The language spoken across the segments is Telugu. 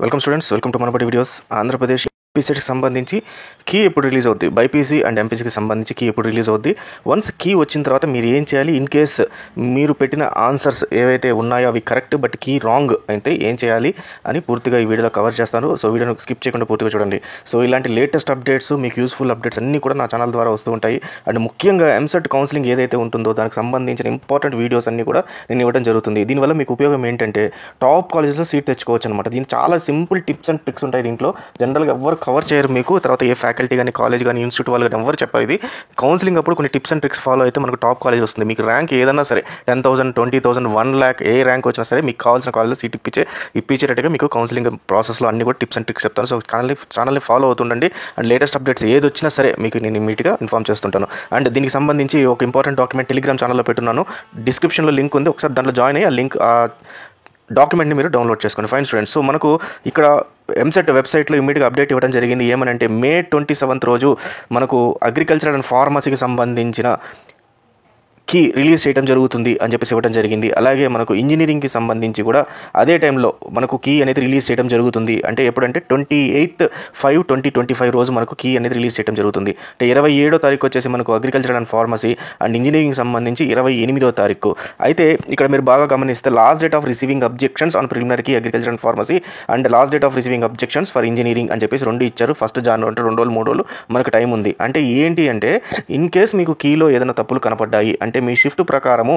Welcome students, welcome to Manabadi videos. Andhra Pradesh ఎంపీసీకి సంబంధించి కీ ఎప్పుడు రిలీజ్ అవుద్ది, బైపీసీ అండ్ ఎంపీసీకి సంబంధించి కీ ఎప్పుడు రిలీజ్ అవుద్ది, వన్స్ కీ వచ్చిన తర్వాత మీరు ఏం చేయాలి, ఇన్ కేస్ మీరు పెట్టిన ఆన్సర్స్ ఏవైతే ఉన్నాయో అవి కరెక్ట్ బట్ కీ రాంగ్ అయితే ఏం చేయాలి అని పూర్తిగా ఈ వీడియోలో కవర్ చేస్తాను. సో వీడియోను స్కిప్ చేయకుండా పూర్తిగా చూడండి. సో ఇలాంటి లేటెస్ట్ అప్డేట్స్, మీకు యూస్ఫుల్ అప్డేట్స్ అన్నీ కూడా నా ఛానల్ ద్వారా వస్తూ ఉంటాయి. అండ్ ముఖ్యంగా ఎంసెట్ కౌన్సిలింగ్ ఏదైతే ఉంటుందో దానికి సంబంధించిన ఇంపార్టెంట్ వీడియోస్ అన్నీ కూడా నేను ఇవ్వడం జరుగుతుంది. దీనివల్ల మీకు ఉపయోగం ఏంటంటే టాప్ కాలేజెస్లో సీట్ తెచ్చుకోవచ్చు అనమాట. దీనికి చాలా సింపుల్ టిప్స్ అండ్ ట్రిక్స్ ఉంటాయి దీంట్లో. జనరల్గా ఎవరు కవర్ చేయరు మీకు. తర్వాత ఏ ఫ్యాకల్టీ కానీ, కాలేజ్ కానీ, ఇన్స్టిట్యూట్ వాళ్ళు కానీ ఎవరు చెప్పారు. ఇది కౌన్సిలింగ్ అప్పుడు కొన్ని టిప్స్ అండ్ ట్రిక్స్ ఫాలో అయితే మనకు టాప్ కాలేజ్ వస్తుంది. మీకు ర్యాంక్ ఏదన్నా సరే 10,000, 20,000, 1 lakh ఏ ర్యాంక్ వచ్చినా సరే మీకు కావాల్సిన కాలేజ్లో సీట్ ఇప్పించేటట్టుగా మీకు కౌన్సిలింగ్ ప్రాసెస్లో అన్ని కూడా టిప్స్ అండ్ ట్రిక్స్ చెప్తాను. సో ఛానల్ని ఫాలో అవుతుండండి. అండ్ లేటెస్ట్ అప్డేట్స్ ఏది వచ్చినా సరే మీకు నేను ఇమీడియట్గా ఇన్ఫార్మ్ చేస్తుంటాను. అండ్ దీనికి సంబంధించి ఒక ఇంపార్టెంట్ డాక్యుమెంట్ టెలిగ్రామ్ ఛానల్లో పెట్టున్నాను. డిస్క్రిప్షన్లో లింక్ ఉంది, ఒకసారి దాంట్లో జాయిన్ అయ్యి ఆ లింక్ డాక్యుమెంట్ని మీరు డౌన్లోడ్ చేసుకోండి. Fine students. సో మనకు ఇక్కడ ఎంసెట్ వెబ్సైట్లో ఇమీడియట్గా అప్డేట్ ఇవ్వడం జరిగింది. ఏమనంటే May 27th రోజు మనకు అగ్రికల్చర్ అండ్ ఫార్మసీకి సంబంధించిన కీ రిలీజ్ చేయడం జరుగుతుంది అని చెప్పేసి ఇవ్వడం జరిగింది. అలాగే మనకు ఇంజనీరింగ్కి సంబంధించి కూడా అదే టైంలో మనకు కీ అనేది రిలీజ్ చేయడం జరుగుతుంది. అంటే ఎప్పుడంటే 28/5/2025 రోజు మనకు కీ అనేది రిలీజ్ చేయడం జరుగుతుంది. అంటే 27వ తారీఖు వచ్చేసి మనకు agriculture and pharmacy and engineering సంబంధించి 28వ తారీఖు. అయితే ఇక్కడ మీరు బాగా గమనిస్తే last date of receiving objections on preliminary key agriculture and pharmacy and last date of receiving objections for engineering అని చెప్పేసి 2 ఇచ్చారు. 1 January అంటే 2 రోజులు 3 రోజులు మనకు టైం ఉంది. అంటే ఏంటి అంటే ఇన్ కేస్ మీకు కీలో ఏదైనా తప్పులు కనపడ్డాయి అంటే మీ షిఫ్ట్ ప్రకారము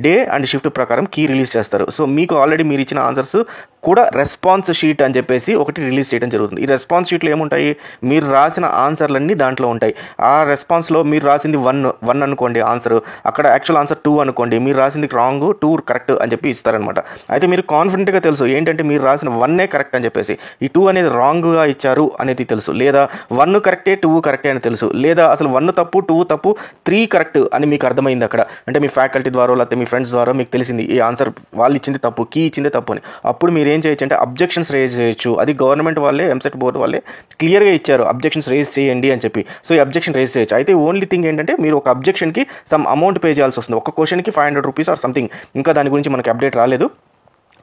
డే అండ్ షిఫ్ట్ ప్రకారం కీ రిలీజ్ చేస్తారు. సో మీకు ఆల్రెడీ మీరు ఇచ్చిన ఆన్సర్స్ కూడా రెస్పాన్స్ షీట్ అని చెప్పేసి ఒకటి రిలీజ్ చేయడం జరుగుతుంది. ఈ రెస్పాన్స్ షీట్లో ఏముంటాయి, మీరు రాసిన ఆన్సర్లన్నీ దాంట్లో ఉంటాయి. ఆ రెస్పాన్స్లో మీరు రాసింది 1 అనుకోండి ఆన్సర్, అక్కడ యాక్చువల్ ఆన్సర్ 2 అనుకోండి, మీరు రాసింది రాంగ్ 2 కరెక్ట్ అని చెప్పి ఇస్తారనమాట. అయితే మీరు కాన్ఫిడెంట్గా తెలుసు ఏంటంటే మీరు రాసిన 1 కరెక్ట్ అని చెప్పేసి, ఈ 2 అనేది రాంగ్గా ఇచ్చారు అనేది తెలుసు, లేదా 1 కరెక్టే 2 కరెక్టే అని తెలుసు, లేదా అసలు 1 తప్పు 2 తప్పు 3 కరెక్ట్ అని మీకు అర్థమైంది. అక్కడ అంటే మీ ఫ్యాకల్టీ ద్వారా లేకపోతే మీ ఫ్రెండ్స్ ద్వారా మీకు తెలిసింది ఈ ఆన్సర్ వాళ్ళు ఇచ్చింది తప్పు, కీ ఇచ్చింది తప్పు అని. అప్పుడు మీరు ఏం చేయొచ్చు అంటే అబ్జెక్షన్స్ రేజ్ చేయొచ్చు. అది గవర్నమెంట్ వాళ్ళే, ఎంసెట్ బోర్డు వాళ్ళే క్లియర్గా ఇచ్చారు అబ్జెక్షన్స్ రేజ్ చేయండి అని చెప్పి. సో ఈ అబ్జెక్షన్ రేజ్ చేయొచ్చు. అయితే ఓన్లీ థింగ్ ఏంటంటే మీరు ఒక అబ్జెక్షన్కి సమ్ అమౌంట్ పే చేయాల్సి వస్తుంది. ఒక క్వశ్చన్కి 500 rupees ఆర్ సంథింగ్. ఇంకా దాని గురించి మనకి అప్డేట్ రాలేదు.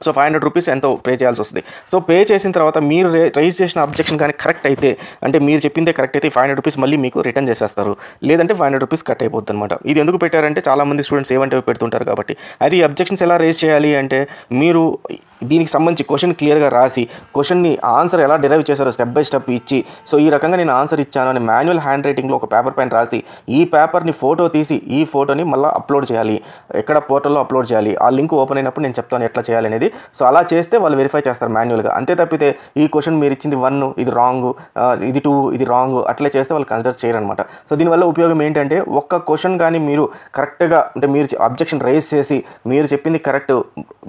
సో 500 rupees ఎంతో పే చేయాల్సి వస్తుంది. సో పే చేసిన తర్వాత మీరు రైజ్ చేసిన అబ్జెక్షన్ కానీ కరెక్ట్ అయితే, అంటే మీరు చెప్పిందే కరెక్ట్ అయితే 500 rupees మళ్ళీ మీకు రిటర్న్ చేసేస్తారు, లేదంటే 500 rupees కట్ అయిపోద్ది అనమాట. ఇది ఎందుకు పెట్టారంటే చాలామంది స్టూడెంట్స్ ఏమంటే పెడుతుంటారు కాబట్టి. అయితే ఈ అబ్జెక్షన్స్ ఎలా రేజ్ చేయాలి అంటే మీరు దీనికి సంబంధించి క్వశ్చన్ క్లియర్గా రాసి క్వశ్చన్ని ఆన్సర్ ఎలా డిరైవ్ చేశారో స్టెప్ బై స్టెప్ ఇచ్చి, సో ఈ రకంగా నేను ఆన్సర్ ఇచ్చాను అని మాన్యువల్ హ్యాండ్ రైటింగ్లో ఒక పేపర్ పైన రాసి ఈ పేపర్ని ఫోటో తీసి ఈ ఫోటోని మళ్ళీ అప్లోడ్ చేయాలి. ఎక్కడ పోర్టల్లో అప్లోడ్ చేయాలి, ఆ లింక్ ఓపెన్ అయినప్పుడు నేను చెప్తాను ఎట్లా చేయాలి అనేది. సో అలా చేస్తే వాళ్ళు వెరిఫై చేస్తారు మాన్యువల్గా. అంతే తప్పితే ఈ క్వశ్చన్ మీరు ఇచ్చింది 1 ఇది రాంగ్, ఇది 2 ఇది రాంగ్ అట్లా చేస్తే వాళ్ళు కన్సిడర్ చేయరనమాట. సో దీనివల్ల ఉపయోగం ఏంటంటే ఒక్క క్వశ్చన్ కానీ మీరు కరెక్ట్గా అంటే మీరు అబ్జెక్షన్ రైజ్ చేసి మీరు చెప్పింది కరెక్ట్,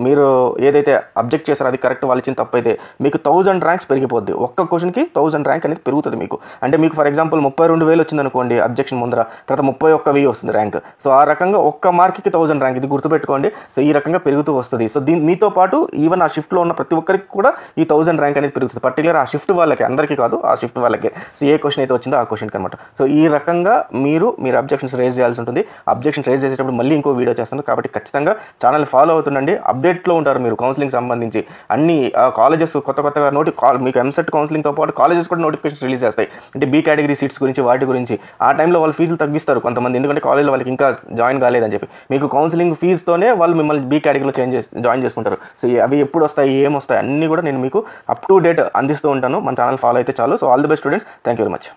మీరు ఏదైతే అబ్జెక్ట్ చేశారో అది కరెక్ట్, వాళ్ళు ఇచ్చిన తప్పు అయితే మీకు 1000 ర్యాంక్స్ పెరిగిపోద్ది. ఒక్క క్వశ్చన్కి 1000 ర్యాంక్ అనేది పెరుగుతుంది మీకు. అంటే మీకు ఫర్ ఎగ్జాంపుల్ 32,000 వచ్చింది అనుకోండి అబ్జెక్షన్ ముందర, తర్వాత 31,000 వస్తుంది ర్యాంక్. సో ఆ రకంగా ఒక్క మార్క్కి 1000 ర్యాంక్, ఇది గుర్తుపెట్టుకోండి. సో ఈ రకంగా పెరుగుతూ వస్తుంది. సో మీతో పాటు ఈవెన్ ఆ షిఫ్ట్లో ఉన్న ప్రతి ఒక్కరికి కూడా ఈ 1000 ర్యాంక్ అనేది పెరుగుతుంది. పర్టికులర్ ఆ షిఫ్ట్ వాళ్ళకి, అందరికీ కాదు, ఆ షిఫ్ట్ వాళ్ళకే. సో ఏ క్వశ్చన్ అయితే వచ్చిందో ఆ క్వశ్చన్కి అనమాట. సో ఈ రకంగా మీరు అబ్జెక్షన్స్ రేజ్ చేయాల్సి ఉంటుంది. అబ్జెక్షన్స్ రేజ్ చేసేటప్పుడు మళ్ళీ ఇంకో వీడియో చేస్తాను కాబట్టి ఖచ్చితంగా ఛానల్ ఫాలో అవుతుండండి. అప్డేట్లో ఉంటారు మీరు కౌన్సిలింగ్ సంబంధించి. అన్ని కాలేజెస్ కొత్తగా మీకు ఎంసెట్ కౌన్సిలింగ్తో పాటు కాలేజెస్ కూడా నోటిఫికేషన్స్ రిలీజ్ చేస్తాయి. అంటే బి కేటగిరీ సీట్స్ గురించి, వాటి గురించి. ఆ టైంలో వాళ్ళు ఫీజులు తగ్గిస్తారు కొంతమంది, ఎందుకంటే కాలేజ్లో వాళ్ళకి ఇంకా జాయిన్ కాలేదని చెప్పి. మీకు కౌన్సిలింగ్ ఫీజుతోనే వాళ్ళు మిమ్మల్ని బి కేటగిరీలో జాయిన్ చేసుకుంటారు. సో అవి ఎప్పుడు వస్తాయి, ఏమొస్తాయి అన్నీ కూడా నేను మీకు అప్ టు డేట్ అందిస్తూ ఉంటాను. మన ఛానల్ ఫాలో అయితే చాలు. So all the best students, thank you very much.